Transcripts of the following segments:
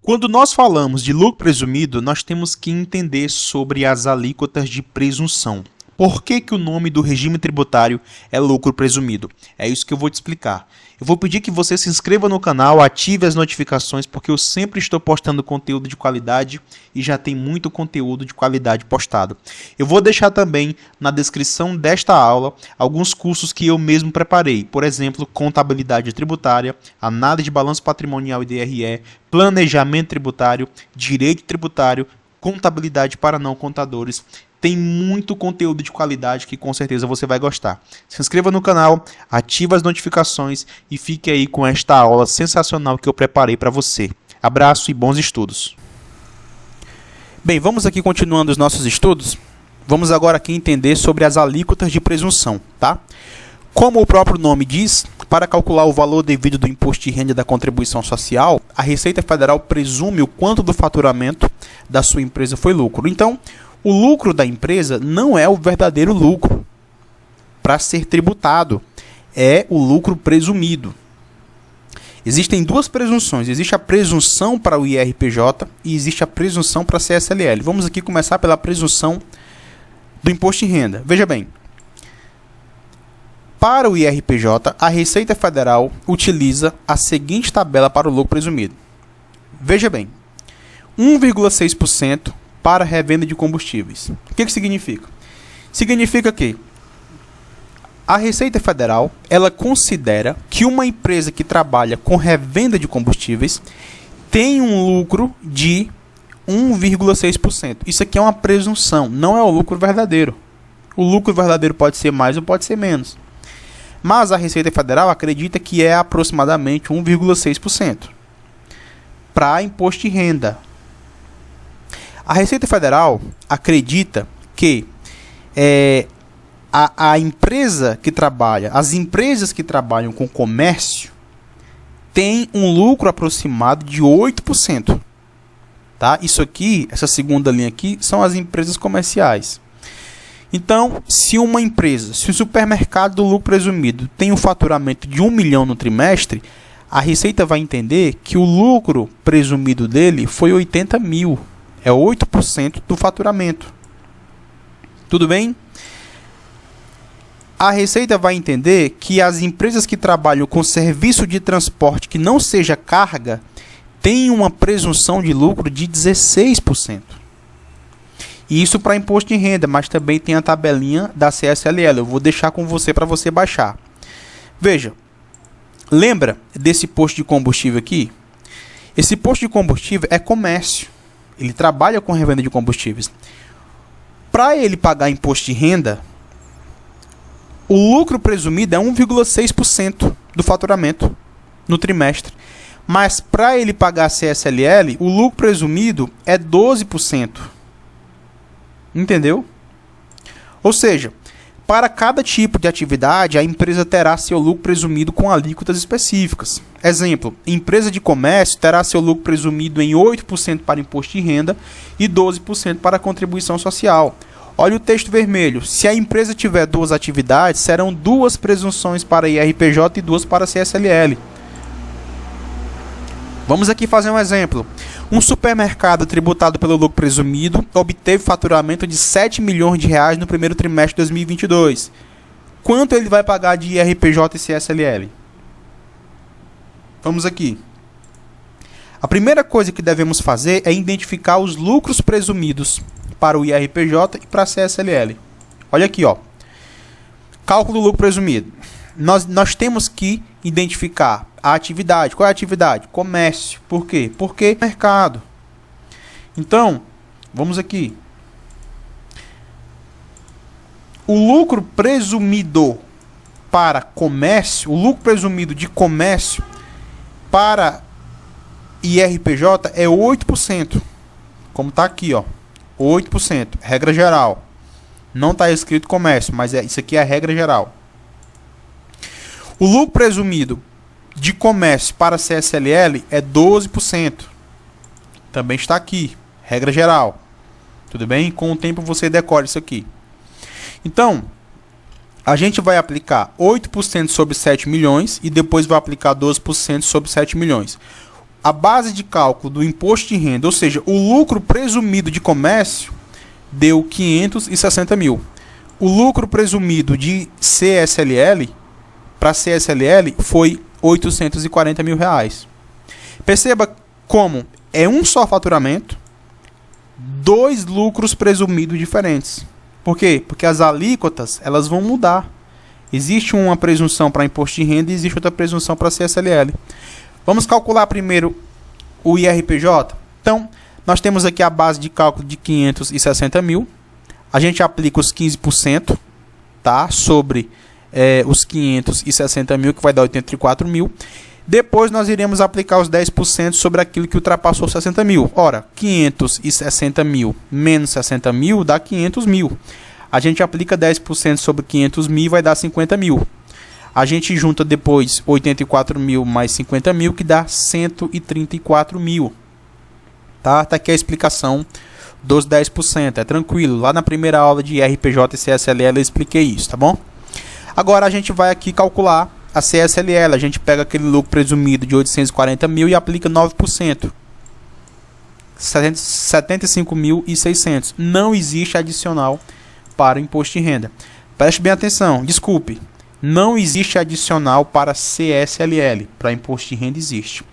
Quando nós falamos de lucro presumido, nós temos que entender sobre as alíquotas de presunção. Por que o nome do regime tributário é lucro presumido? É isso que eu vou te explicar. Eu vou pedir que você se inscreva no canal, ative as notificações, porque eu sempre estou postando conteúdo de qualidade e já tem muito conteúdo de qualidade postado. Eu vou deixar também na descrição desta aula alguns cursos que eu mesmo preparei. Por exemplo, contabilidade tributária, análise de balanço patrimonial e DRE, planejamento tributário, direito tributário, contabilidade para não contadores. Tem muito conteúdo de qualidade que com certeza você vai gostar. Se inscreva no canal, ative as notificações e fique aí com esta aula sensacional que eu preparei para você. Abraço e bons estudos. Bem, vamos aqui continuando os nossos estudos. Vamos agora aqui entender sobre as alíquotas de presunção, tá? Como o próprio nome diz, para calcular o valor devido do imposto de renda e da contribuição social, a Receita Federal presume o quanto do faturamento da sua empresa foi lucro. Então, o lucro da empresa não é o verdadeiro lucro para ser tributado, é o lucro presumido. Existem duas presunções, existe a presunção para o IRPJ e existe a presunção para a CSLL. Vamos aqui começar pela presunção do imposto de renda. Veja bem, para o IRPJ, a Receita Federal utiliza a seguinte tabela para o lucro presumido. Veja bem, 1,6% para revenda de combustíveis. O que significa? Significa que a Receita Federal ela considera que uma empresa que trabalha com revenda de combustíveis tem um lucro de 1,6%. Isso aqui é uma presunção, não é o lucro verdadeiro. O lucro verdadeiro pode ser mais ou pode ser menos. Mas a Receita Federal acredita que é aproximadamente 1,6% para imposto de renda. A Receita Federal acredita que a empresa que trabalha, as empresas que trabalham com comércio têm um lucro aproximado de 8%. Tá? Isso aqui, essa segunda linha aqui, são as empresas comerciais. Então, se uma empresa, se o supermercado do lucro presumido tem um faturamento de 1 milhão no trimestre, a Receita vai entender que o lucro presumido dele foi 80 mil. É 8% do faturamento. Tudo bem? A Receita vai entender que as empresas que trabalham com serviço de transporte que não seja carga têm uma presunção de lucro de 16%. E isso para imposto de renda, mas também tem a tabelinha da CSLL. Eu vou deixar com você para você baixar. Veja, lembra desse posto de combustível aqui? Esse posto de combustível é comércio. Ele trabalha com revenda de combustíveis. Para ele pagar imposto de renda, o lucro presumido é 1,6% do faturamento no trimestre. Mas para ele pagar a CSLL, o lucro presumido é 12%. Entendeu? Ou seja, para cada tipo de atividade, a empresa terá seu lucro presumido com alíquotas específicas. Exemplo, empresa de comércio terá seu lucro presumido em 8% para imposto de renda e 12% para contribuição social. Olha o texto vermelho. Se a empresa tiver duas atividades, serão duas presunções para IRPJ e duas para CSLL. Vamos aqui fazer um exemplo. Um supermercado tributado pelo lucro presumido obteve faturamento de 7 milhões de reais no primeiro trimestre de 2022. Quanto ele vai pagar de IRPJ e CSLL? Vamos aqui. A primeira coisa que devemos fazer é identificar os lucros presumidos para o IRPJ e para a CSLL. Olha aqui, ó. Cálculo do lucro presumido. Nós temos que identificar a atividade. Qual é a atividade? Comércio. Por quê? Porque mercado. Então, vamos aqui. O lucro presumido para comércio, o lucro presumido de comércio para IRPJ é 8%. Como está aqui, ó. 8%. Regra geral. Não está escrito comércio, mas isso aqui é a regra geral. O lucro presumido de comércio para CSLL é 12%. Também está aqui. Regra geral. Tudo bem? Com o tempo você decora isso aqui. Então, a gente vai aplicar 8% sobre 7 milhões e depois vai aplicar 12% sobre 7 milhões. a base de cálculo do imposto de renda, ou seja, o lucro presumido de comércio, deu 560 mil. O lucro presumido de CSLL, para CSLL, foi 840 mil reais. Perceba como é um só faturamento, dois lucros presumidos diferentes. Por quê? Porque as alíquotas elas vão mudar. Existe uma presunção para imposto de renda e existe outra presunção para CSLL. Vamos calcular primeiro o IRPJ? Então, nós temos aqui a base de cálculo de 560 mil. A gente aplica os 15%, tá? Sobre os 560 mil, que vai dar 84 mil. Depois nós iremos aplicar os 10% sobre aquilo que ultrapassou 60 mil. Ora, 560 mil menos 60 mil dá 500 mil. A gente aplica 10% sobre 500 mil e vai dar 50 mil. A gente junta depois 84 mil mais 50 mil, que dá 134 mil. Tá aqui a explicação dos 10%. É tranquilo. Lá na primeira aula de IRPJ e CSLL eu expliquei isso, tá bom? Agora a gente vai aqui calcular a CSLL. A gente pega aquele lucro presumido de 840 mil e aplica 9%. 75.600. Não existe adicional para o imposto de renda. Preste bem atenção. Desculpe. Não existe adicional para CSLL. Para imposto de renda existe.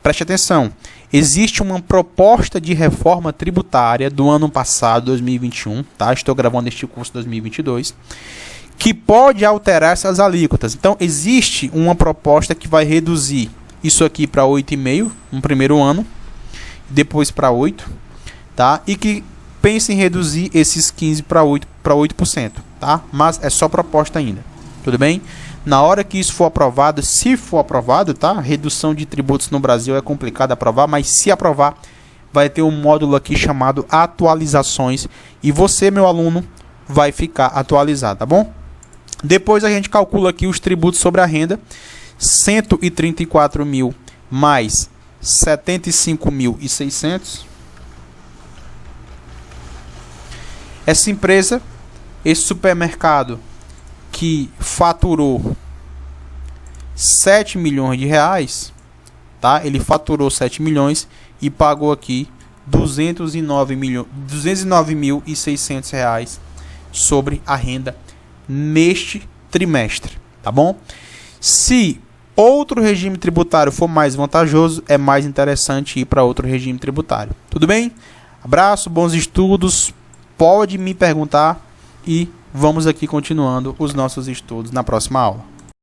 Preste atenção. Existe uma proposta de reforma tributária do ano passado, 2021. Tá? Estou gravando este curso 2022. Que pode alterar essas alíquotas. Então, existe uma proposta que vai reduzir isso aqui para 8,5% no primeiro ano, depois para 8%, tá? E que pensa em reduzir esses 15% para 8%, tá? Mas é só proposta ainda, tudo bem? Na hora que isso for aprovado, se for aprovado, tá? Redução de tributos no Brasil é complicado aprovar, mas se aprovar, vai ter um módulo aqui chamado atualizações e você, meu aluno, vai ficar atualizado, tá bom? Depois a gente calcula aqui os tributos sobre a renda, 134 mil mais 75.600. Essa empresa, esse supermercado que faturou 7 milhões de reais, tá? Ele faturou 7 milhões e pagou aqui 209.600 reais sobre a renda neste trimestre, tá bom? Se outro regime tributário for mais vantajoso, é mais interessante ir para outro regime tributário. Tudo bem? Abraço, bons estudos. Pode me perguntar e vamos aqui continuando os nossos estudos na próxima aula.